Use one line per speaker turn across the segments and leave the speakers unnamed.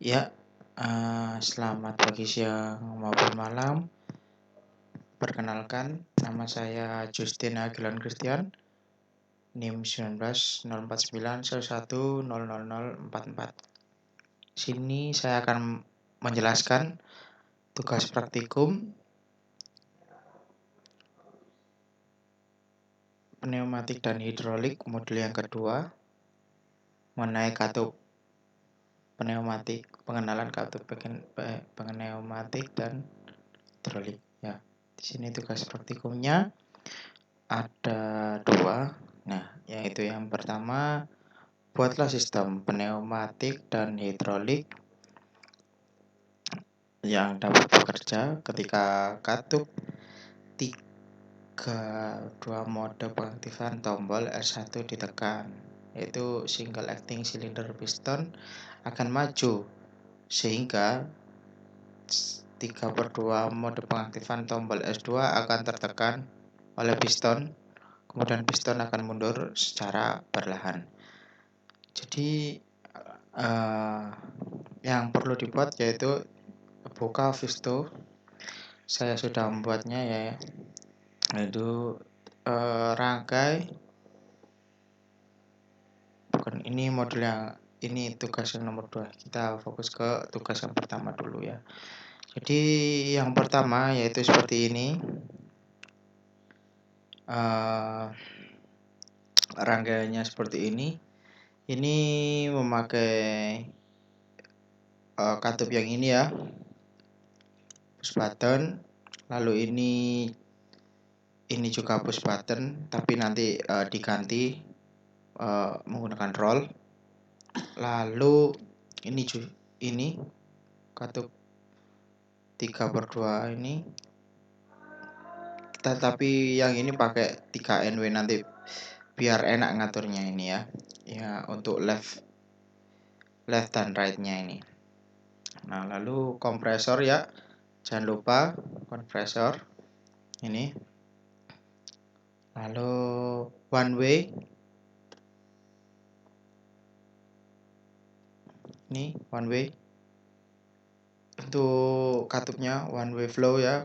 Ya, selamat pagi, siang, maupun malam. Perkenalkan, nama saya Justin Agilan Christian, NIM 190491110044. Sini saya akan menjelaskan tugas praktikum pneumatik dan hidrolik modul yang kedua mengenai katup pneumatik, pengenalan katup pneumatik dan hidrolik. Ya, di sini tugas praktikumnya ada dua. Nah, yaitu yang pertama, buatlah sistem pneumatik dan hidrolik yang dapat bekerja ketika katup 2 mode pengaktifan tombol R1 ditekan, yaitu single acting cylinder piston akan maju sehingga 3/2 mode pengaktifan tombol S2 akan tertekan oleh piston, kemudian piston akan mundur secara perlahan. Jadi yang perlu dibuat yaitu buka Visto. Saya sudah membuatnya ya, yaitu rangkai. Bukan, ini modul yang ini tugas yang nomor 2. Kita fokus ke tugas yang pertama dulu ya. Jadi yang pertama yaitu seperti ini. Rangkaiannya seperti ini. Ini memakai katup yang ini ya, push button. Lalu ini juga push button, tapi nanti diganti menggunakan roll. Lalu ini katup 3/2 ini, tetapi yang ini pakai 3NW nanti biar enak ngaturnya ini ya. Ya, untuk left dan right-nya ini. Nah, lalu kompresor ya, jangan lupa kompresor ini. Lalu one way, ini one way untuk katupnya, one way flow ya.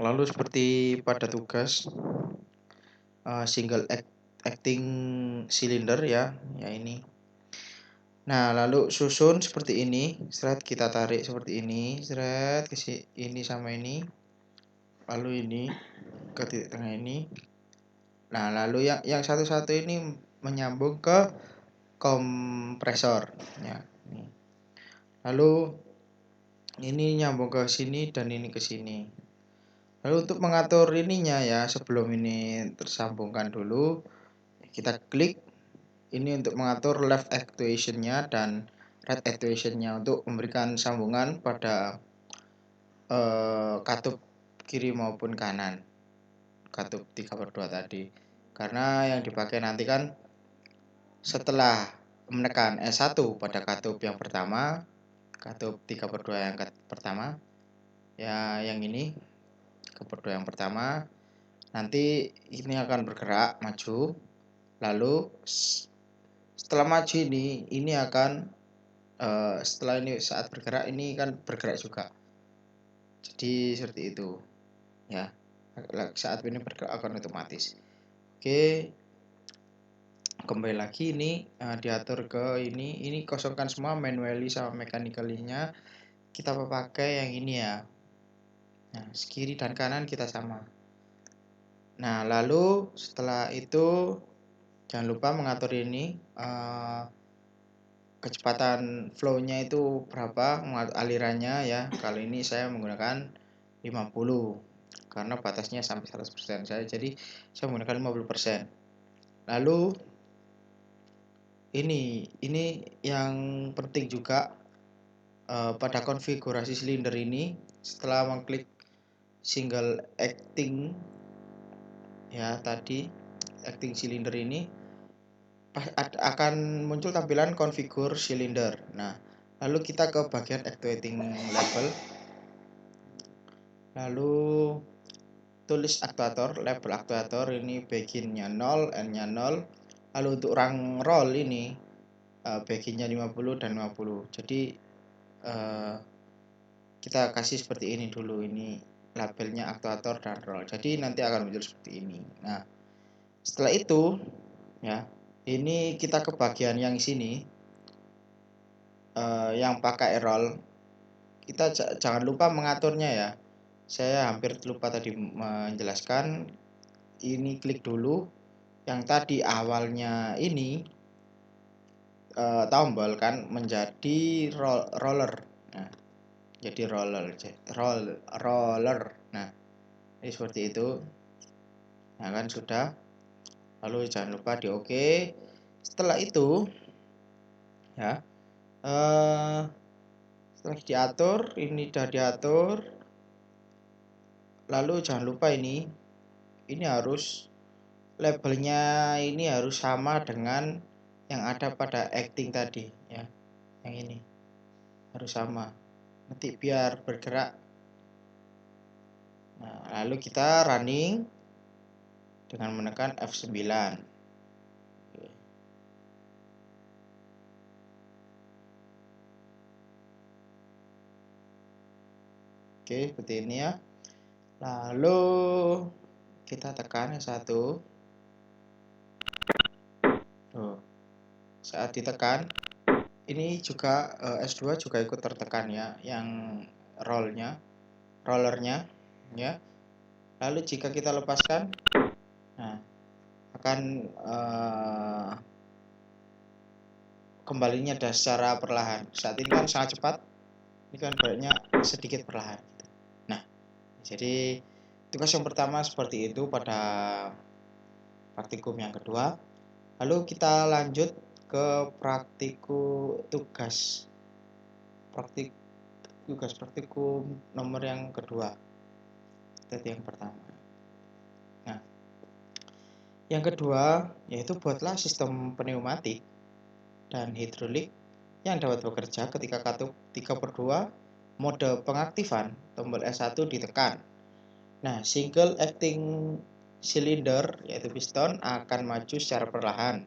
Lalu seperti pada tugas single acting cylinder ya ini. Nah, lalu susun seperti ini, seret kita tarik seperti ini, seret ke ini sama ini, lalu ini ke titik tengah ini. Nah, lalu yang satu-satu ini menyambung ke kompresor ya. Lalu ini nyambung ke sini dan ini ke sini. Lalu untuk mengatur ininya ya, sebelum ini tersambungkan dulu, kita klik ini untuk mengatur left actuation-nya dan right actuation-nya untuk memberikan sambungan pada katup kiri maupun kanan, katup 3/2 tadi. Karena yang dipakai nanti kan setelah menekan S1 pada katup yang pertama, katup 3/2 yang pertama ya, yang ini ke-2 yang pertama, nanti ini akan bergerak maju. Lalu setelah maju ini akan setelah ini saat bergerak ini kan bergerak juga. Jadi seperti itu ya, saat ini bergerak akan otomatis. Oke, kembali lagi ini diatur ke ini kosongkan semua manually sama mechanically-nya. Kita pakai yang ini ya. Nah, kiri dan kanan kita sama. Nah, lalu setelah itu jangan lupa mengatur ini kecepatan flow-nya itu berapa, alirannya ya. Kali ini saya menggunakan 50 karena batasnya sampai 100%. Jadi saya menggunakan 50%. Lalu ini yang penting juga pada konfigurasi silinder ini, setelah mengklik single acting ya tadi, acting silinder ini akan muncul tampilan configure cylinder. Nah, lalu kita ke bagian actuating level, lalu tulis aktuator, label aktuator ini beginnya 0, endnya 0. Lalu untuk rang roll ini backingnya 50 dan 50. Jadi kita kasih seperti ini dulu, ini labelnya aktuator dan roll. Jadi nanti akan muncul seperti ini. Nah, setelah itu ya, ini kita ke bagian yang sini, yang pakai roll. Kita jangan lupa mengaturnya ya. Saya hampir lupa tadi menjelaskan. Ini klik dulu yang tadi awalnya ini tombol kan menjadi roller. Nah, jadi roller. Nah, ini seperti itu. Nah, kan sudah. Lalu jangan lupa di oke. Setelah itu ya, setelah diatur, ini sudah diatur. Lalu jangan lupa ini harus labelnya ini harus sama dengan yang ada pada acting tadi ya. Yang ini harus sama. Nanti biar bergerak. Nah, lalu kita running dengan menekan F9. Oke, seperti ini ya. Lalu kita tekan satu. Tuh. Saat ditekan, ini juga S2 juga ikut tertekan ya, yang rollernya ya. Lalu jika kita lepaskan, nah akan kembalinya secara perlahan. Saat ini kan sangat cepat, ini kan baliknya sedikit perlahan. Nah, jadi tugas yang pertama seperti itu pada praktikum yang kedua. Lalu kita lanjut ke praktikum nomor yang kedua. Itu yang pertama. Nah, yang kedua yaitu buatlah sistem pneumatik dan hidrolik yang dapat bekerja ketika katup 3/2 mode pengaktifan tombol S1 ditekan. Nah, single acting cylinder yaitu piston akan maju secara perlahan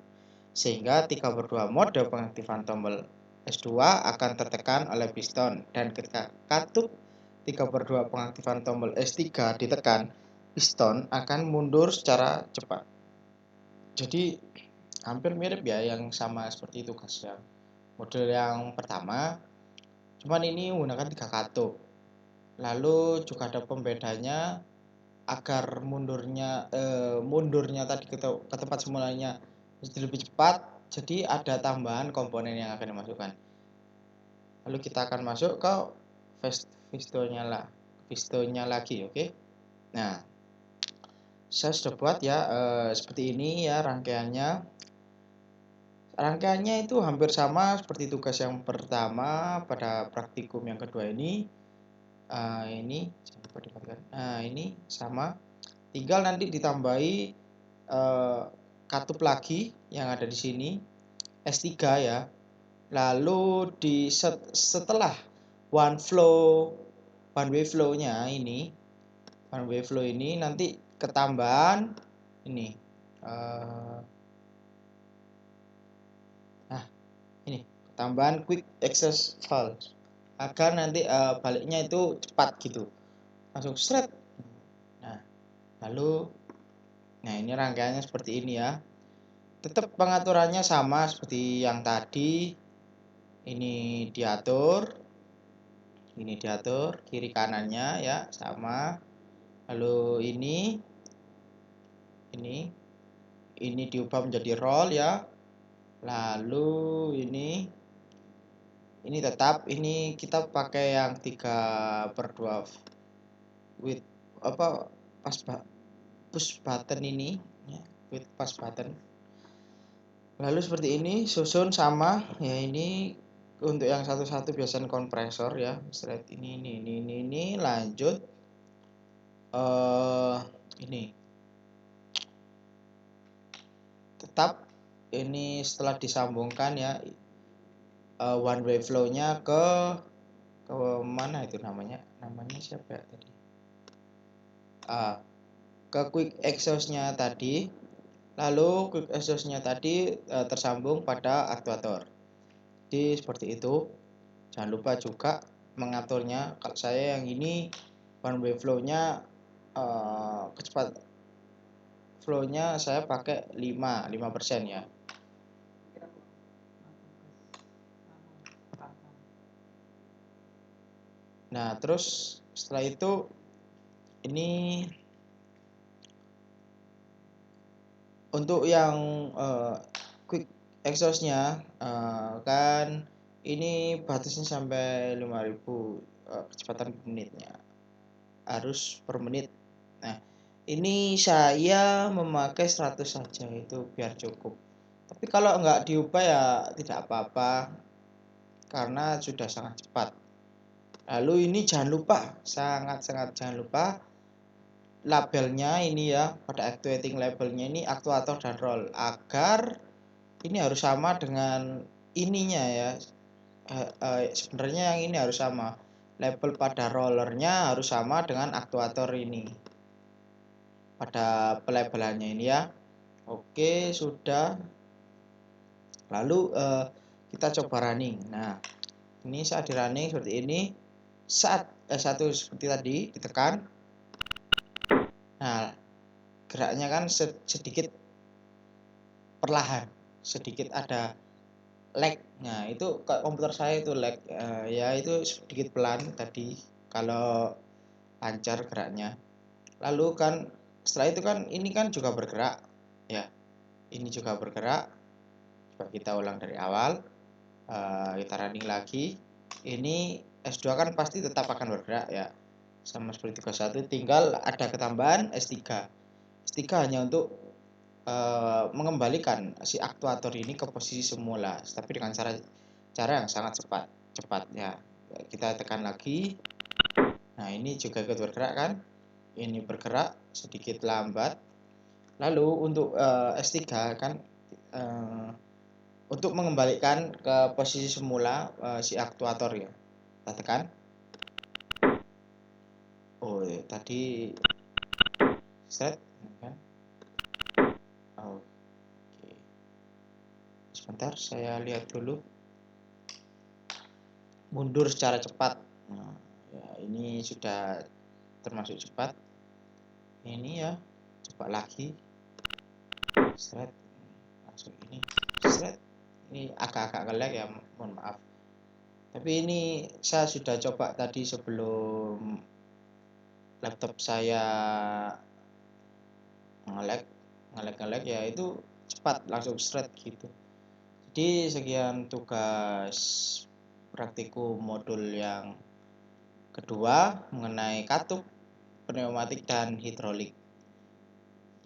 sehingga 3/2 mode pengaktifan tombol S2 akan tertekan oleh piston, dan ketika katup 3/2 pengaktifan tombol S3 ditekan, piston akan mundur secara cepat. Jadi hampir mirip ya, yang sama seperti itu guys ya. Model yang pertama, cuman ini menggunakan 3 katup. Lalu juga ada pembedanya agar mundurnya tadi ke tempat semulanya lebih cepat. Jadi ada tambahan komponen yang akan dimasukkan. Lalu kita akan masuk ke pistonnya lagi, oke? Nah, saya sudah buat ya seperti ini ya rangkaiannya. Rangkaiannya itu hampir sama seperti tugas yang pertama pada praktikum yang kedua ini. Ini jangan lupa dimatikan. Nah, ini sama. Tinggal nanti ditambahi katup lagi yang ada di sini S3 ya. Lalu setelah one way flow-nya ini, nanti ketambahan ini ini ketambahan quick access valve agar nanti baliknya itu cepat gitu, langsung seret. Nah ini rangkaiannya seperti ini ya. Tetap pengaturannya sama seperti yang tadi. Ini diatur kiri kanannya ya sama. Lalu ini diubah menjadi roll ya. Lalu ini tetap, ini kita pakai yang 3/2 with push button ini ya, with push button. Lalu seperti ini susun sama ya. Ini untuk yang satu-satu biasanya kompresor ya. Straight ini lanjut ini tetap ini setelah disambungkan ya, one way flow-nya ke mana itu namanya siapa ya tadi, ke quick exhaust-nya tadi. Lalu quick exhaust-nya tadi tersambung pada aktuator. Jadi seperti itu. Jangan lupa juga mengaturnya. Kalau saya yang ini one way flow-nya kecepatan flow-nya saya pakai 5% ya. Nah, terus setelah itu ini untuk yang quick exhaust-nya kan ini batasnya sampai 5000 kecepatan per menitnya. Harus per menit. Nah, ini saya memakai 100 saja itu biar cukup. Tapi kalau nggak diubah ya tidak apa-apa karena sudah sangat cepat. Lalu ini jangan lupa, sangat-sangat jangan lupa labelnya ini ya, pada actuating labelnya ini aktuator dan roll agar ini harus sama dengan ininya ya. Sebenarnya yang ini harus sama. Label pada rollernya harus sama dengan aktuator ini. Pada pelabelannya ini ya. Oke, sudah. Lalu kita coba running. Nah, ini saat di running seperti ini. Saat satu seperti tadi ditekan. Nah, geraknya kan sedikit perlahan, sedikit ada lag. Nah, itu komputer saya itu lag. Ya itu sedikit pelan tadi kalau lancar geraknya. Lalu kan setelah itu kan ini kan juga bergerak ya. Ini juga bergerak. Coba kita ulang dari awal. Kita running lagi. Ini S2 kan pasti tetap akan bergerak ya. Sama seperti 31, tinggal ada ketambahan S3. S3 hanya untuk mengembalikan si aktuator ini ke posisi semula, tapi dengan cara yang sangat cepat ya. Kita tekan lagi. Nah, ini juga ikut bergerak kan? Ini bergerak sedikit lambat. Lalu untuk S3 kan untuk mengembalikan ke posisi semula si aktuator ya. Kita tekan. Oh, tadi set kan? Oke. Sebentar saya lihat dulu. Mundur secara cepat. Nah, ya ini sudah termasuk cepat. Ini ya, coba lagi. Seret. Langsung ini. Seret. Ini agak-agak nge-lag ya, mohon maaf. Tapi ini saya sudah coba tadi sebelum laptop saya nge-lag ya itu cepat langsung seret gitu. Jadi sekian tugas praktikum modul yang kedua mengenai katup, pneumatik dan hidrolik,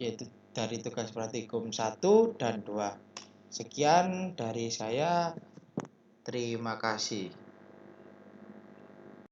yaitu dari tugas praktikum 1 dan 2. Sekian dari saya, terima kasih.